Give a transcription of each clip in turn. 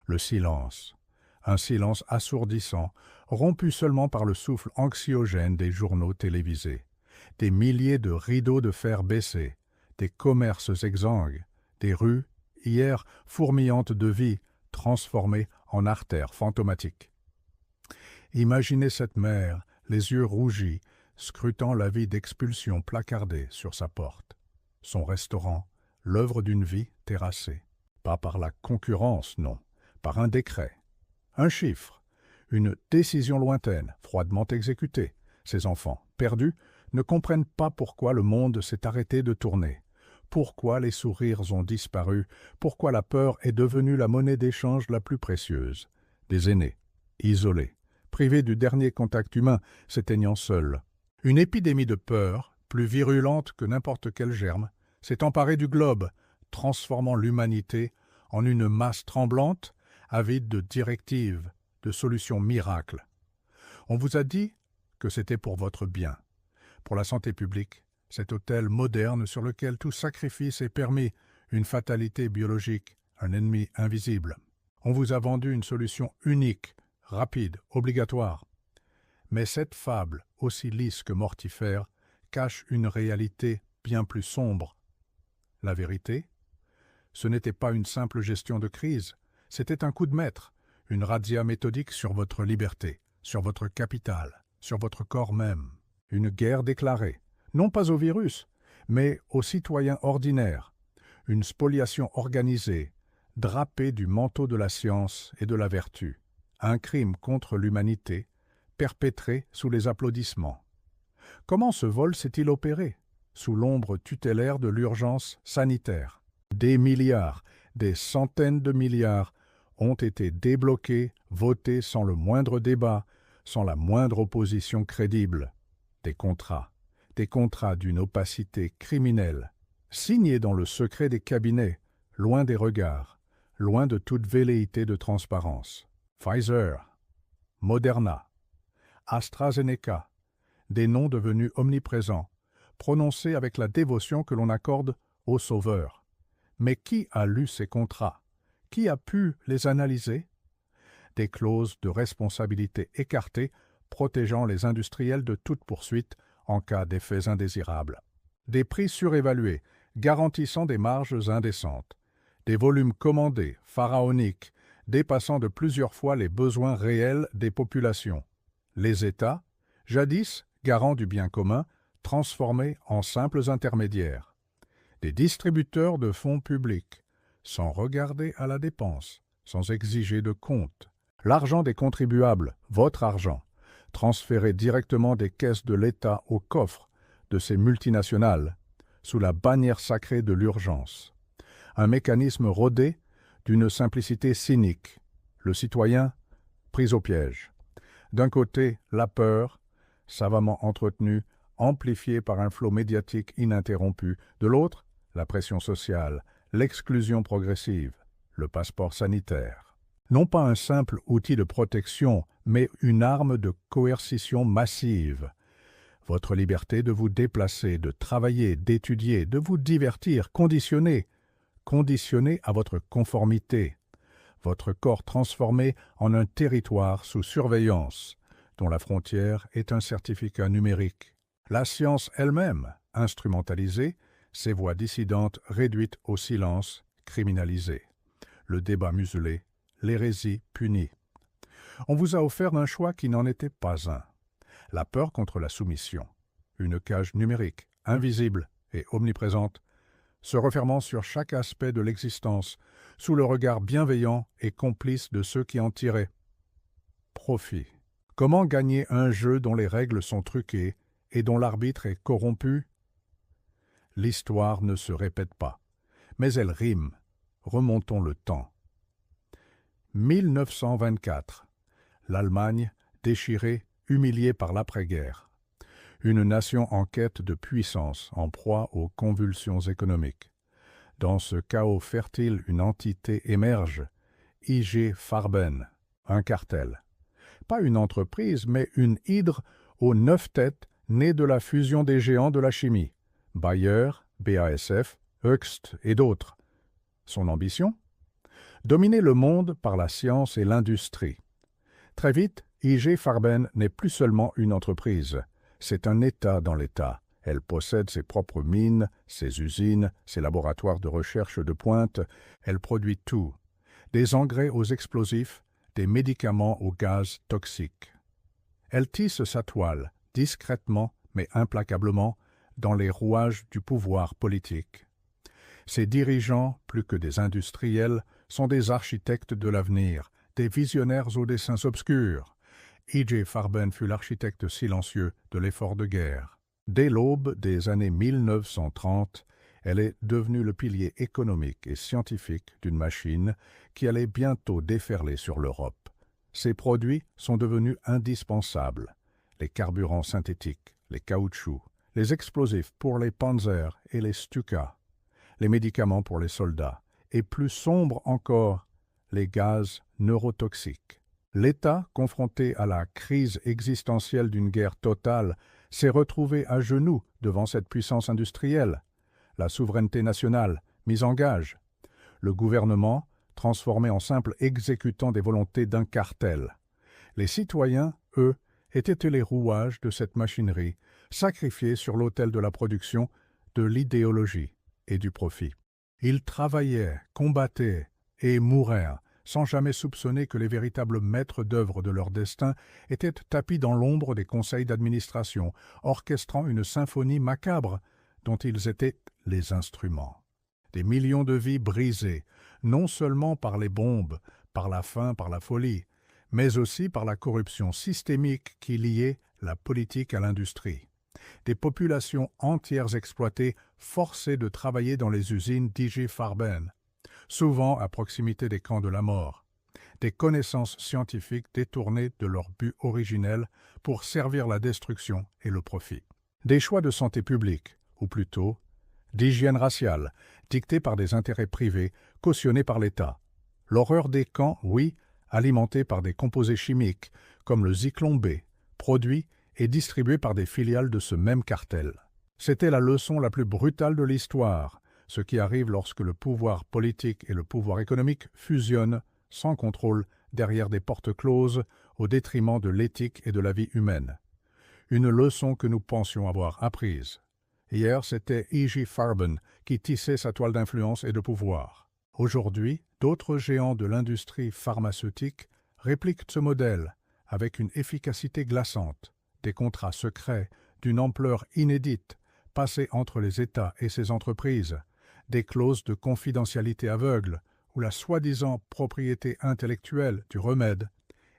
Le silence. Un silence assourdissant, rompu seulement par le souffle anxiogène des journaux télévisés. Des milliers de rideaux de fer baissés, des commerces exsangues, des rues, hier fourmillantes de vie, transformées en artères fantomatiques. Imaginez cette mère, les yeux rougis, scrutant la vie d'expulsion placardée sur sa porte. Son restaurant, l'œuvre d'une vie terrassée. Pas par la concurrence, non, par un décret. Un chiffre, une décision lointaine, froidement exécutée. Ses enfants, perdus, ne comprennent pas pourquoi le monde s'est arrêté de tourner, pourquoi les sourires ont disparu, pourquoi la peur est devenue la monnaie d'échange la plus précieuse. Des aînés, isolés, privés du dernier contact humain, s'éteignant seuls. Une épidémie de peur, plus virulente que n'importe quel germe, s'est emparée du globe, transformant l'humanité en une masse tremblante, avide de directives, de solutions miracles. On vous a dit que c'était pour votre bien. Pour la santé publique, cet autel moderne sur lequel tout sacrifice est permis, une fatalité biologique, un ennemi invisible. On vous a vendu une solution unique, rapide, obligatoire. Mais cette fable, aussi lisse que mortifère, cache une réalité bien plus sombre. La vérité, ce n'était pas une simple gestion de crise, c'était un coup de maître, une razzia méthodique sur votre liberté, sur votre capital, sur votre corps même. Une guerre déclarée, non pas au virus, mais aux citoyens ordinaires. Une spoliation organisée, drapée du manteau de la science et de la vertu. Un crime contre l'humanité, perpétré sous les applaudissements. Comment ce vol s'est-il opéré? Sous l'ombre tutélaire de l'urgence sanitaire. Des milliards, des centaines de milliards ont été débloqués, votés sans le moindre débat, sans la moindre opposition crédible. Des contrats d'une opacité criminelle, signés dans le secret des cabinets, loin des regards, loin de toute velléité de transparence. Pfizer, Moderna, AstraZeneca, des noms devenus omniprésents, prononcés avec la dévotion que l'on accorde aux sauveurs. Mais qui a lu ces contrats? Qui a pu les analyser? Des clauses de responsabilité écartées protégeant les industriels de toute poursuite en cas d'effets indésirables. Des prix surévalués, garantissant des marges indécentes. Des volumes commandés, pharaoniques, dépassant de plusieurs fois les besoins réels des populations. Les États, jadis garants du bien commun, transformés en simples intermédiaires. Des distributeurs de fonds publics, sans regarder à la dépense, sans exiger de compte. L'argent des contribuables, votre argent, transféré directement des caisses de l'État au coffre de ces multinationales, sous la bannière sacrée de l'urgence. Un mécanisme rodé d'une simplicité cynique, le citoyen pris au piège. D'un côté, la peur, savamment entretenue, amplifiée par un flot médiatique ininterrompu. De l'autre, la pression sociale, l'exclusion progressive, le passeport sanitaire. Non pas un simple outil de protection, mais une arme de coercition massive. Votre liberté de vous déplacer, de travailler, d'étudier, de vous divertir, conditionnée à votre conformité. Votre corps transformé en un territoire sous surveillance, dont la frontière est un certificat numérique. La science elle-même, instrumentalisée, ses voix dissidentes réduites au silence, criminalisées. Le débat muselé, l'hérésie punie. On vous a offert un choix qui n'en était pas un. La peur contre la soumission. Une cage numérique, invisible et omniprésente, se refermant sur chaque aspect de l'existence, sous le regard bienveillant et complice de ceux qui en tiraient profit. Comment gagner un jeu dont les règles sont truquées et dont l'arbitre est corrompu? L'histoire ne se répète pas, mais elle rime. Remontons le temps. 1924. L'Allemagne, déchirée, humiliée par l'après-guerre. Une nation en quête de puissance, en proie aux convulsions économiques. Dans ce chaos fertile, une entité émerge, IG Farben, un cartel. Pas une entreprise, mais une hydre aux 9 têtes née de la fusion des géants de la chimie, Bayer, BASF, Hoechst et d'autres. Son ambition? Dominer le monde par la science et l'industrie. Très vite, IG Farben n'est plus seulement une entreprise, c'est un État dans l'État. Elle possède ses propres mines, ses usines, ses laboratoires de recherche de pointe, elle produit tout, des engrais aux explosifs, des médicaments aux gaz toxiques. Elle tisse sa toile, discrètement mais implacablement, dans les rouages du pouvoir politique. Ses dirigeants, plus que des industriels, sont des architectes de l'avenir, des visionnaires aux dessins obscurs. E.J. Farben fut l'architecte silencieux de l'effort de guerre. Dès l'aube des années 1930, elle est devenue le pilier économique et scientifique d'une machine qui allait bientôt déferler sur l'Europe. Ses produits sont devenus indispensables. Les carburants synthétiques, les caoutchoucs, les explosifs pour les Panzers et les Stuka, les médicaments pour les soldats, et plus sombre encore, les gaz neurotoxiques. L'État, confronté à la crise existentielle d'une guerre totale, s'est retrouvé à genoux devant cette puissance industrielle. La souveraineté nationale, mise en gage. Le gouvernement, transformé en simple exécutant des volontés d'un cartel. Les citoyens, eux, étaient les rouages de cette machinerie, sacrifiés sur l'autel de la production, de l'idéologie et du profit. Ils travaillaient, combattaient et mouraient, sans jamais soupçonner que les véritables maîtres d'œuvre de leur destin étaient tapis dans l'ombre des conseils d'administration, orchestrant une symphonie macabre dont ils étaient les instruments. Des millions de vies brisées, non seulement par les bombes, par la faim, par la folie, mais aussi par la corruption systémique qui liait la politique à l'industrie. Des populations entières exploitées, forcées de travailler dans les usines d'I.G. Farben, souvent à proximité des camps de la mort. Des connaissances scientifiques détournées de leur but originel pour servir la destruction et le profit. Des choix de santé publique, ou plutôt d'hygiène raciale, dictés par des intérêts privés, cautionnés par l'État. L'horreur des camps, oui, alimentée par des composés chimiques, comme le Zyklon B, produit et distribué par des filiales de ce même cartel. C'était la leçon la plus brutale de l'histoire, ce qui arrive lorsque le pouvoir politique et le pouvoir économique fusionnent, sans contrôle, derrière des portes closes, au détriment de l'éthique et de la vie humaine. Une leçon que nous pensions avoir apprise. Hier, c'était E.J. Farben qui tissait sa toile d'influence et de pouvoir. Aujourd'hui, d'autres géants de l'industrie pharmaceutique répliquent ce modèle avec une efficacité glaçante, des contrats secrets d'une ampleur inédite passés entre les États et ces entreprises, des clauses de confidentialité aveugle où la soi-disant propriété intellectuelle du remède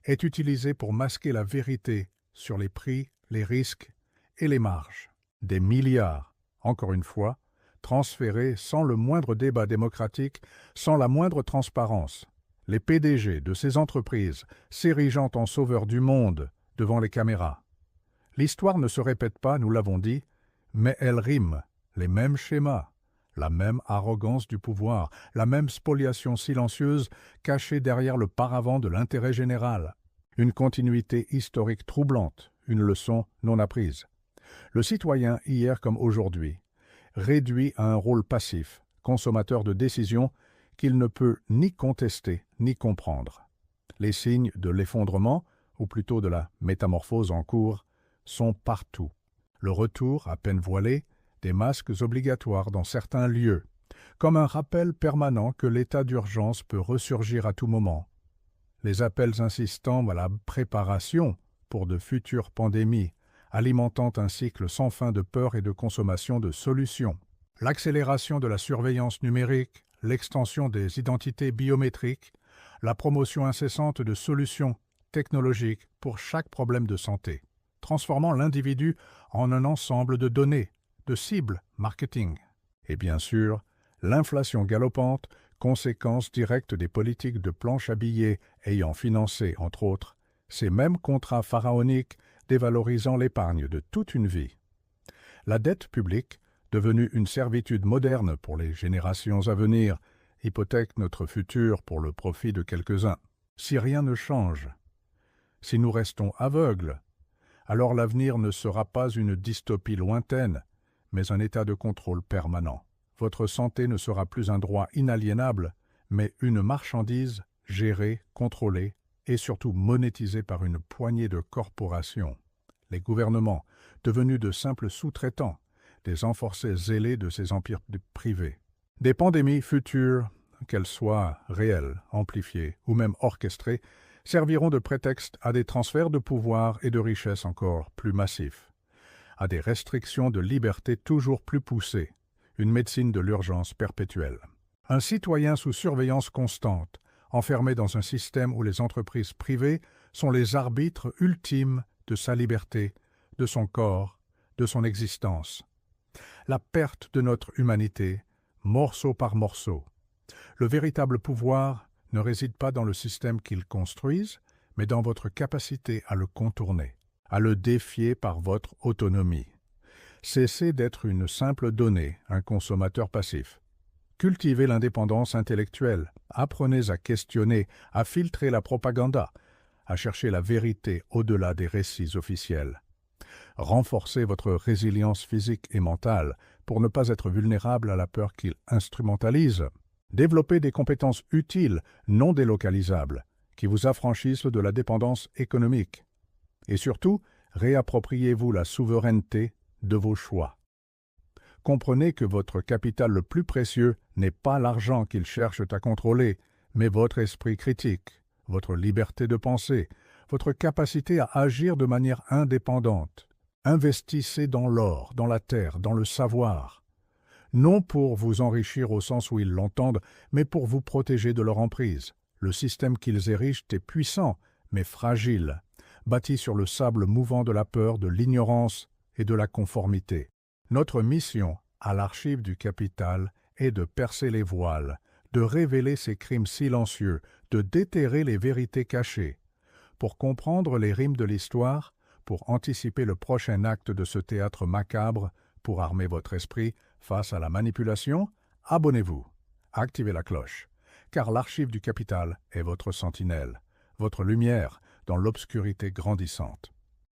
est utilisée pour masquer la vérité sur les prix, les risques et les marges. Des milliards, encore une fois, transférés sans le moindre débat démocratique, sans la moindre transparence. Les PDG de ces entreprises s'érigeant en sauveurs du monde devant les caméras. L'histoire ne se répète pas, nous l'avons dit, mais elle rime, les mêmes schémas, la même arrogance du pouvoir, la même spoliation silencieuse cachée derrière le paravent de l'intérêt général. Une continuité historique troublante, une leçon non apprise. Le citoyen, hier comme aujourd'hui, réduit à un rôle passif, consommateur de décisions qu'il ne peut ni contester ni comprendre. Les signes de l'effondrement, ou plutôt de la métamorphose en cours, sont partout. Le retour, à peine voilé, des masques obligatoires dans certains lieux, comme un rappel permanent que l'état d'urgence peut ressurgir à tout moment. Les appels insistants à la préparation pour de futures pandémies, alimentant un cycle sans fin de peur et de consommation de solutions. L'accélération de la surveillance numérique, l'extension des identités biométriques, la promotion incessante de solutions technologiques pour chaque problème de santé, transformant l'individu en un ensemble de données, de cibles marketing. Et bien sûr, l'inflation galopante, conséquence directe des politiques de planche à billets ayant financé, entre autres, ces mêmes contrats pharaoniques dévalorisant l'épargne de toute une vie. La dette publique, devenue une servitude moderne pour les générations à venir, hypothèque notre futur pour le profit de quelques-uns. Si rien ne change, si nous restons aveugles, alors l'avenir ne sera pas une dystopie lointaine, mais un état de contrôle permanent. Votre santé ne sera plus un droit inaliénable, mais une marchandise gérée, contrôlée et surtout monétisée par une poignée de corporations. Les gouvernements, devenus de simples sous-traitants, des enforcés zélés de ces empires privés. Des pandémies futures, qu'elles soient réelles, amplifiées ou même orchestrées, serviront de prétexte à des transferts de pouvoir et de richesses encore plus massifs, à des restrictions de liberté toujours plus poussées, une médecine de l'urgence perpétuelle. Un citoyen sous surveillance constante, enfermé dans un système où les entreprises privées sont les arbitres ultimes de sa liberté, de son corps, de son existence. La perte de notre humanité, morceau par morceau. Le véritable pouvoir ne réside pas dans le système qu'ils construisent, mais dans votre capacité à le contourner, à le défier par votre autonomie. Cessez d'être une simple donnée, un consommateur passif. Cultivez l'indépendance intellectuelle, apprenez à questionner, à filtrer la propagande, à chercher la vérité au-delà des récits officiels. Renforcez votre résilience physique et mentale pour ne pas être vulnérable à la peur qu'il instrumentalise. Développez des compétences utiles, non délocalisables, qui vous affranchissent de la dépendance économique. Et surtout, réappropriez-vous la souveraineté de vos choix. Comprenez que votre capital le plus précieux n'est pas l'argent qu'ils cherchent à contrôler, mais votre esprit critique, votre liberté de penser, votre capacité à agir de manière indépendante. Investissez dans l'or, dans la terre, dans le savoir. Non pour vous enrichir au sens où ils l'entendent, mais pour vous protéger de leur emprise. Le système qu'ils érigent est puissant, mais fragile, bâti sur le sable mouvant de la peur, de l'ignorance et de la conformité. Notre mission, à l'Archive du Capital, est de percer les voiles, de révéler ces crimes silencieux, de déterrer les vérités cachées. Pour comprendre les rimes de l'histoire, pour anticiper le prochain acte de ce théâtre macabre, pour armer votre esprit face à la manipulation, abonnez-vous, activez la cloche, car l'Archive du Capital est votre sentinelle, votre lumière dans l'obscurité grandissante.